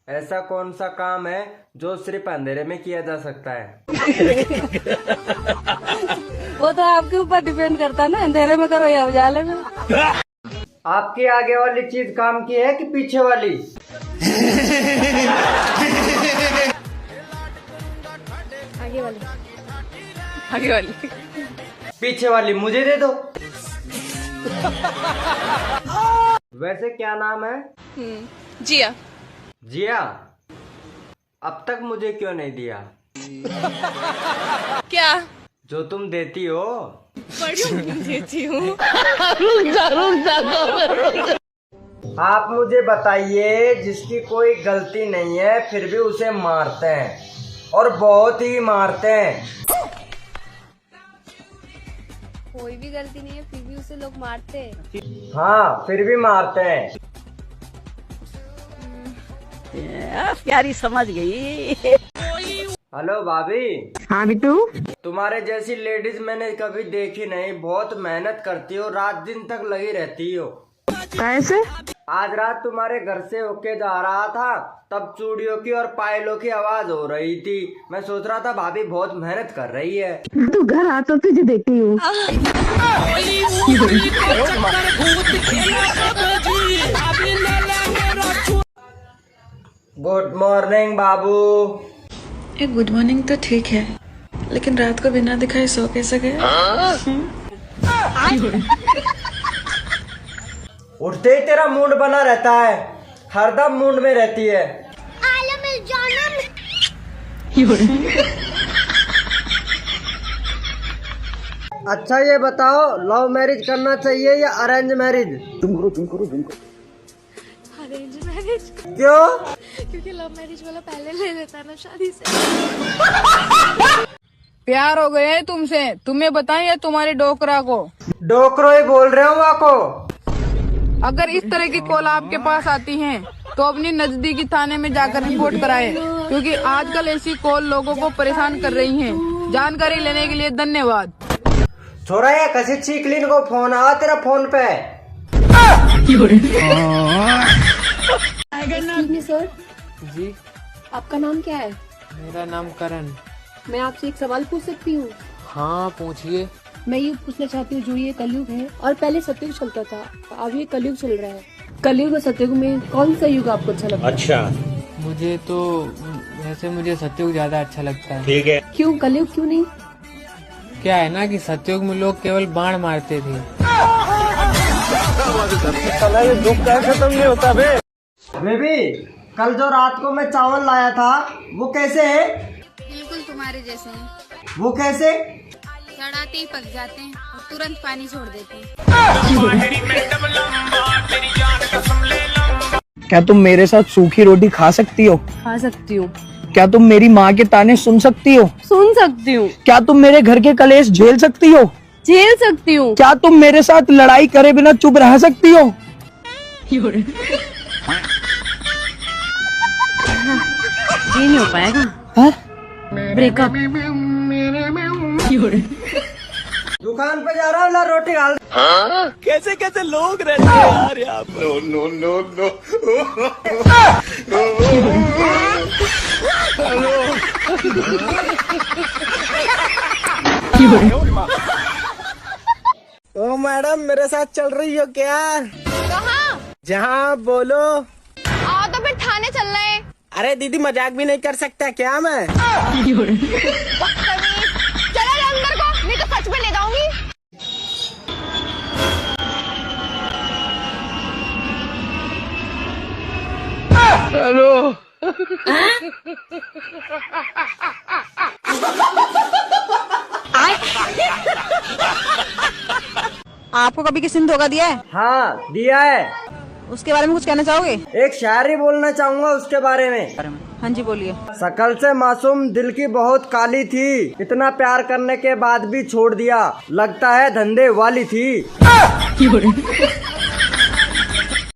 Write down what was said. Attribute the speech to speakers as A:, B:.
A: ऐसा कौन सा काम है जो सिर्फ अंधेरे में किया जा सकता है?
B: वो तो आपके ऊपर डिपेंड करता है ना, अंधेरे में करो या उजाले में।
A: आपकी आगे वाली चीज काम की है कि पीछे वाली?
B: आगे वाली। आगे वाली।
A: पीछे वाली मुझे दे दो। वैसे क्या नाम है?
B: जिया।
A: जिया? अब तक मुझे क्यों नहीं दिया?
B: क्या?
A: जो तुम देती हो।
B: बड़ी देती हूँ।
A: आप मुझे बताइए, जिसकी कोई गलती नहीं है फिर भी उसे मारते हैं और बहुत ही मारते हैं।
C: कोई भी गलती नहीं है फिर भी उसे लोग मारते हैं।
A: हाँ, फिर भी मारते हैं।
D: प्यारी समझ गई।
A: हेलो भाभी।
D: हाँ बिट्टू।
A: तुम्हारे जैसी लेडीज मैंने कभी देखी नहीं। बहुत मेहनत करती हो, रात दिन तक लगी रहती हो।
D: कैसे?
A: आज रात तुम्हारे घर से होके जा रहा था, तब चूड़ियों की और पायलों की आवाज हो रही थी। मैं सोच रहा था भाभी बहुत मेहनत कर रही है।
D: तू घर आ तो तुझे देखती हूँ।
A: गुड मॉर्निंग बाबू।
E: एक गुड मॉर्निंग तो ठीक है, लेकिन रात को बिना दिखाए सो कैसे गए?
A: उठते ही तेरा मूड बना रहता है, हरदम मूड में रहती है। अच्छा ये बताओ, लव मैरिज करना चाहिए या अरेंज मैरिज?
C: Arrange marriage.
A: क्यों?
C: क्योंकि लव मैरिज वाला पहले ले लेता ना शादी से।
B: प्यार हो गया है तुमसे, तुम्हें बताएं या तुम्हारे डोकरा को?
A: डोकरो ही बोल रहे हो आपको।
B: अगर इस तरह की कॉल आपके पास आती हैं, तो अपनी नजदीकी थाने में जाकर रिपोर्ट कराएं, क्योंकि आजकल ऐसी कॉल लोगों को परेशान कर रही हैं। जानकारी लेने के लिए धन्यवाद।
A: छोरा ये कसी चीकलिन को फोन आ तेरा फोन पे।
C: सर
F: जी,
C: आपका नाम क्या है?
F: मेरा नाम करण।
C: मैं आपसे एक सवाल पूछ सकती हूँ?
F: हाँ पूछिए।
C: मैं ये पूछना चाहती हूँ, जो ये कलयुग है और पहले सतयुग चलता था, अब ये कलयुग चल रहा है। कलयुग और सतयुग में कौन सा युग आपको अच्छा लगता है?
G: अच्छा,
F: मुझे तो वैसे मुझे सतयुग ज्यादा अच्छा लगता है।
G: ठीक है।
C: क्यों कलयुग क्यों नहीं?
F: क्या है ना कि सतयुग में लोग केवल बाण मारते थे।
A: ये दुख कैसे खत्म नहीं होता बे? बेबी, कल जो रात को मैं चावल लाया था वो कैसे है?
H: बिल्कुल तुम्हारे जैसे हैं।
A: वो कैसे?
H: सड़ाते ही पक जाते हैं और तुरंत पानी छोड़ देते हैं।
I: क्या तुम मेरे साथ सूखी रोटी खा सकती हो?
B: खा सकती हूँ।
I: क्या तुम मेरी माँ के ताने सुन सकती हो?
B: सुन सकती हूँ।
I: क्या तुम मेरे घर के कलेश झेल सकती हो?
B: झेल सकती हूँ।
I: क्या तुम मेरे साथ लड़ाई करे बिना चुप रह सकती हो?
B: ये नहीं हो पाएगा। ब्रेकअप।
A: दुकान पे जा रहा हूँ, ला रोटी डाल।
I: कैसे कैसे लोग रहते हैं यार यहाँ पर। नो नो नो ओ मैडम, मेरे साथ चल रही हो क्या?
H: कहाँ?
I: जहाँ बोलो।
H: आओ तो फिर थाने चल रहे हैं।
I: अरे दीदी, मजाक भी नहीं कर सकता क्या मैं?
H: चलो अंदर को, नहीं तो सच में ले जाऊंगी।
I: हेलो।
D: आपको कभी किसी ने धोखा दिया है?
A: हाँ दिया है।
D: उसके बारे में कुछ कहना चाहोगे?
A: एक शायरी बोलना चाहूंगा उसके बारे में।
D: हाँ जी बोलिए।
A: शकल से मासूम, दिल की बहुत काली थी, इतना प्यार करने के बाद भी छोड़ दिया, लगता है धंधे वाली थी।